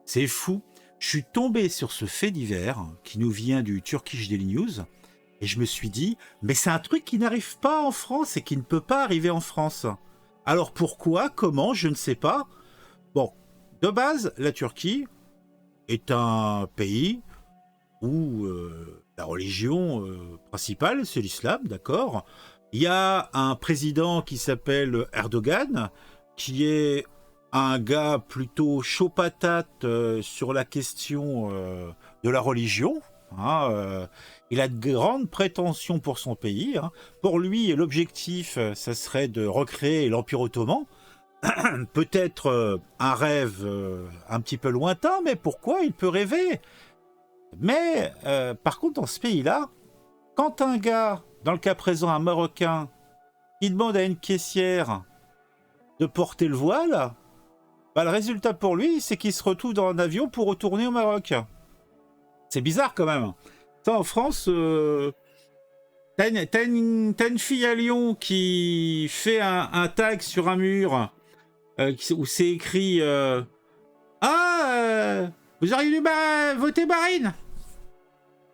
C'est fou. Je suis tombé sur ce fait divers qui nous vient du Turkish Daily News et je me suis dit, mais c'est un truc qui n'arrive pas en France et qui ne peut pas arriver en France. Alors pourquoi, comment, je ne sais pas. Bon, de base, la Turquie est un pays où la religion principale, c'est l'islam, d'accord. Il y a un président qui s'appelle Erdogan, qui est un gars plutôt chaud patate sur la question de la religion. Hein, il a de grandes prétentions pour son pays. Hein. Pour lui, l'objectif, ça serait de recréer l'Empire ottoman. Peut-être un rêve un petit peu lointain, mais pourquoi il peut rêver. Mais par contre, dans ce pays-là, quand un gars, dans le cas présent un Marocain, il demande à une caissière de porter le voile, bah, le résultat pour lui, c'est qu'il se retrouve dans un avion pour retourner au Maroc. C'est bizarre quand même. Ça, en France, t'as une fille à Lyon qui fait un tag sur un mur où c'est écrit vous auriez dû voter Marine.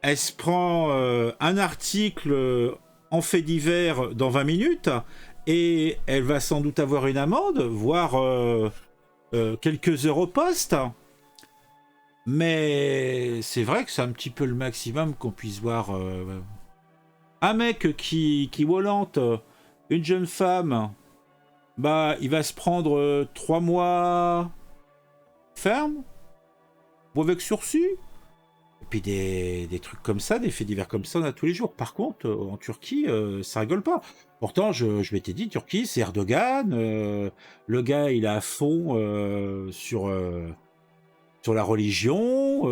Elle se prend un article en fait divers dans 20 minutes et elle va sans doute avoir une amende, voire quelques heures au poste. Mais c'est vrai que c'est un petit peu le maximum qu'on puisse voir. Un mec qui volante une jeune femme, bah il va se prendre 3 mois ferme, ou avec sursis. Et puis des trucs comme ça, des faits divers comme ça, on a tous les jours. Par contre, en Turquie, ça rigole pas. Pourtant, je m'étais dit, Turquie, c'est Erdogan. Le gars, il est à fond sur la religion.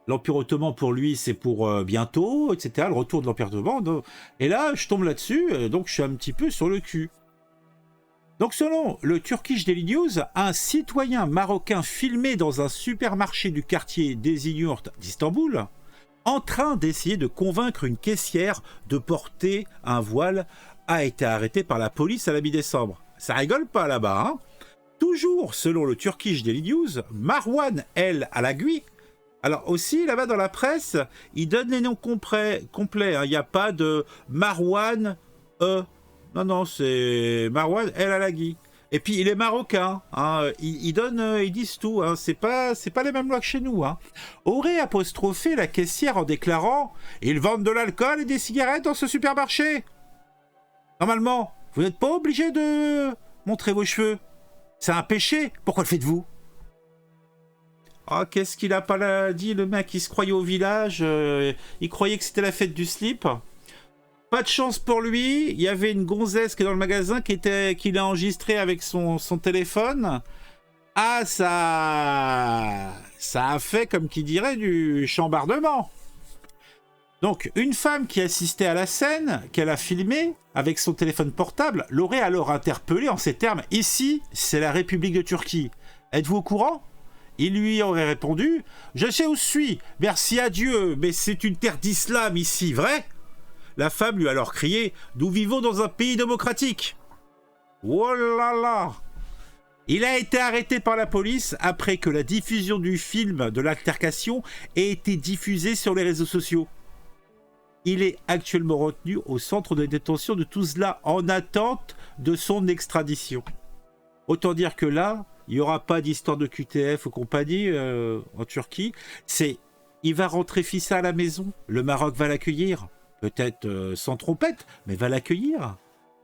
L'Empire ottoman, pour lui, c'est pour bientôt, etc. Le retour de l'Empire ottoman. Donc... Et là, je tombe là-dessus, donc je suis un petit peu sur le cul. Donc selon le Turkish Daily News, un citoyen marocain filmé dans un supermarché du quartier Desinyurt d'Istanbul, en train d'essayer de convaincre une caissière de porter un voile, a été arrêté par la police à la mi-décembre. Ça rigole pas là-bas, hein. Toujours selon le Turkish Daily News, Marwan El Alagui, alors aussi là-bas dans la presse, il donne les noms complets, hein. Il n'y a pas de Marwan Non, c'est Marwan El Alagui. Et puis il est marocain, hein. Ils disent tout, hein. C'est pas les mêmes lois que chez nous, hein. Aurait apostrophé la caissière en déclarant « Ils vendent de l'alcool et des cigarettes dans ce supermarché !» Normalement, vous n'êtes pas obligé de montrer vos cheveux. C'est un péché, pourquoi le faites-vous? Ah, qu'est-ce qu'il a pas dit, le mec, il se croyait au village, il croyait que c'était la fête du slip. Pas de chance pour lui, il y avait une gonzesse qui est dans le magasin qu'il a enregistré avec son téléphone. Ah, ça a fait, comme qui dirait, du chambardement. Donc, une femme qui assistait à la scène, qu'elle a filmée avec son téléphone portable, l'aurait alors interpellé en ces termes « Ici, c'est la République de Turquie. Êtes-vous au courant ?» Il lui aurait répondu « Je sais où je suis, merci à Dieu, mais c'est une terre d'islam ici, vrai ?» La femme lui a alors crié « Nous vivons dans un pays démocratique !» Oh là là! Il a été arrêté par la police après que la diffusion du film de l'altercation ait été diffusée sur les réseaux sociaux. Il est actuellement retenu au centre de détention de Tuzla en attente de son extradition. Autant dire que là, il n'y aura pas d'histoire de QTF ou compagnie en Turquie. Il va rentrer fissa à la maison. Le Maroc va l'accueillir. Peut-être sans trompette, mais va l'accueillir.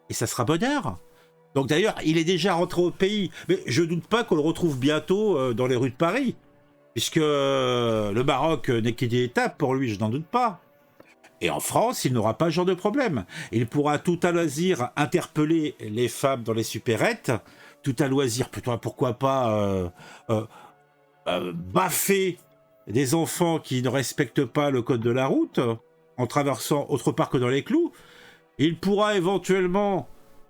Et ça sera bonheur. Donc d'ailleurs, il est déjà rentré au pays. Mais je ne doute pas qu'on le retrouve bientôt dans les rues de Paris. Puisque le Maroc n'est qu'une étape pour lui, je n'en doute pas. Et en France, il n'aura pas ce genre de problème. Il pourra tout à loisir interpeller les femmes dans les supérettes, tout à loisir, pourquoi pas baffer des enfants qui ne respectent pas le code de la route en traversant autre part que dans les clous. Il pourra éventuellement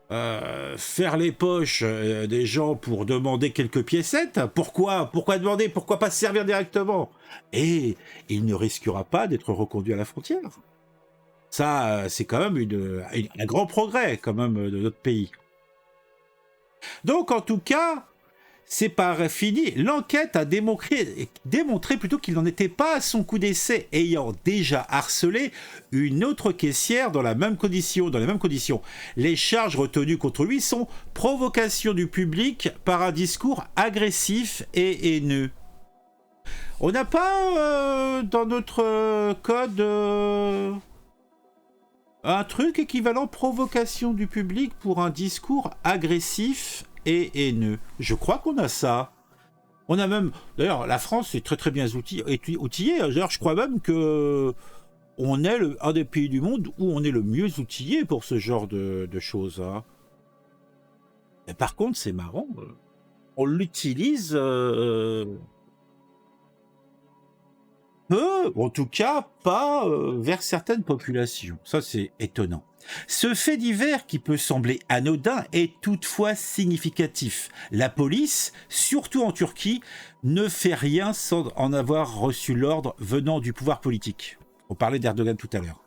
faire les poches des gens pour demander quelques piécettes. Pourquoi demander? Pourquoi pas se servir directement? Et il ne risquera pas d'être reconduit à la frontière. Ça, c'est quand même un grand progrès quand même de notre pays. Donc, en tout cas, c'est pas fini. L'enquête a démontré plutôt qu'il n'en était pas à son coup d'essai, ayant déjà harcelé une autre caissière dans les mêmes conditions. Les charges retenues contre lui sont provocation du public par un discours agressif et haineux. On n'a pas dans notre code un truc équivalent provocation du public pour un discours agressif et haineux. Je crois qu'on a ça. On a même... D'ailleurs, la France est très très bien outillée. D'ailleurs, je crois même que on est un des pays du monde où on est le mieux outillé pour ce genre de choses. Hein. Mais par contre, c'est marrant. On l'utilise peu, en tout cas pas vers certaines populations. Ça, c'est étonnant. Ce fait divers qui peut sembler anodin est toutefois significatif. La police, surtout en Turquie, ne fait rien sans en avoir reçu l'ordre venant du pouvoir politique. On parlait d'Erdogan tout à l'heure.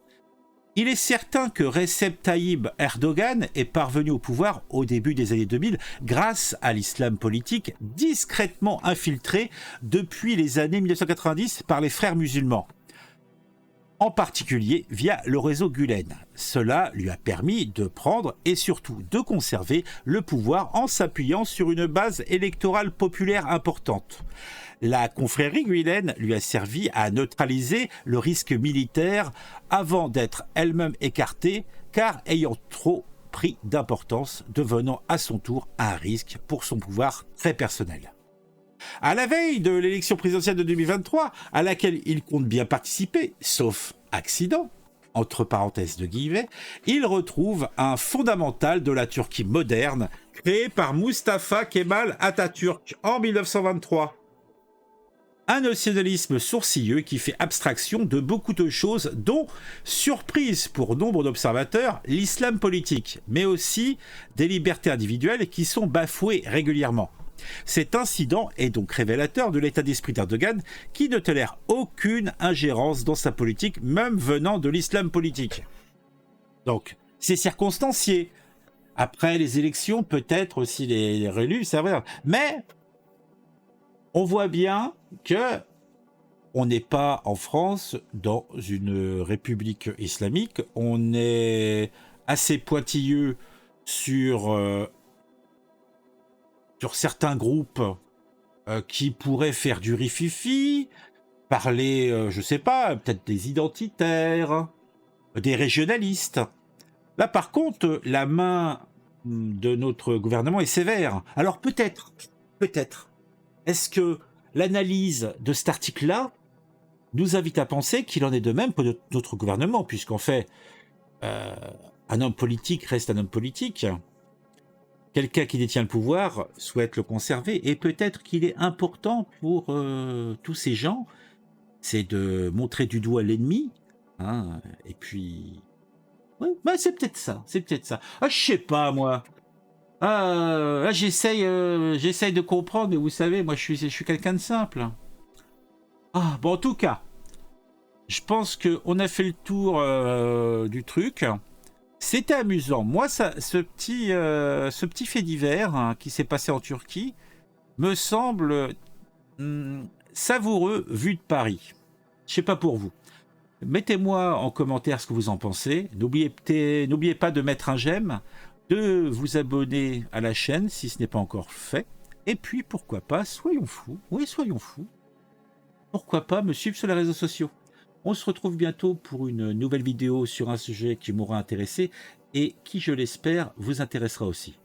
Il est certain que Recep Tayyip Erdogan est parvenu au pouvoir au début des années 2000 grâce à l'islam politique discrètement infiltré depuis les années 1990 par les frères musulmans, en particulier via le réseau Gülen. Cela lui a permis de prendre et surtout de conserver le pouvoir en s'appuyant sur une base électorale populaire importante. La confrérie Gülen lui a servi à neutraliser le risque militaire avant d'être elle-même écartée, car ayant trop pris d'importance, devenant à son tour un risque pour son pouvoir très personnel. À la veille de l'élection présidentielle de 2023, à laquelle il compte bien participer, sauf accident, entre parenthèses de guillemets, il retrouve un fondamental de la Turquie moderne, créé par Mustafa Kemal Atatürk en 1923. Un nationalisme sourcilleux qui fait abstraction de beaucoup de choses, dont, surprise pour nombre d'observateurs, l'islam politique, mais aussi des libertés individuelles qui sont bafouées régulièrement. Cet incident est donc révélateur de l'état d'esprit d'Erdogan qui ne tolère aucune ingérence dans sa politique, même venant de l'islam politique. Donc, c'est circonstancié. Après les élections, peut-être aussi les réélus, c'est vrai. Mais on voit bien que on n'est pas en France dans une république islamique. On est assez pointilleux sur certains groupes qui pourraient faire du rififi, parler, je sais pas, peut-être des identitaires, des régionalistes. Là, par contre, la main de notre gouvernement est sévère. Alors peut-être, est-ce que l'analyse de cet article-là nous invite à penser qu'il en est de même pour notre gouvernement, puisqu'en fait, un homme politique reste un homme politique. Quelqu'un qui détient le pouvoir souhaite le conserver, et peut-être qu'il est important pour tous ces gens, c'est de montrer du doigt l'ennemi, hein, et puis... Ouais, bah c'est peut-être ça. Ah, je sais pas, moi. J'essaye de comprendre, mais vous savez, moi je suis quelqu'un de simple. Ah, bon, en tout cas, je pense qu'on a fait le tour du truc. C'était amusant. Moi, ce petit fait divers hein, qui s'est passé en Turquie me semble savoureux vu de Paris. Je sais pas pour vous. Mettez-moi en commentaire ce que vous en pensez. N'oubliez pas de mettre un j'aime, de vous abonner à la chaîne si ce n'est pas encore fait. Et puis, pourquoi pas, soyons fous. Oui, soyons fous. Pourquoi pas me suivre sur les réseaux sociaux. On se retrouve bientôt pour une nouvelle vidéo sur un sujet qui m'aura intéressé et qui, je l'espère, vous intéressera aussi.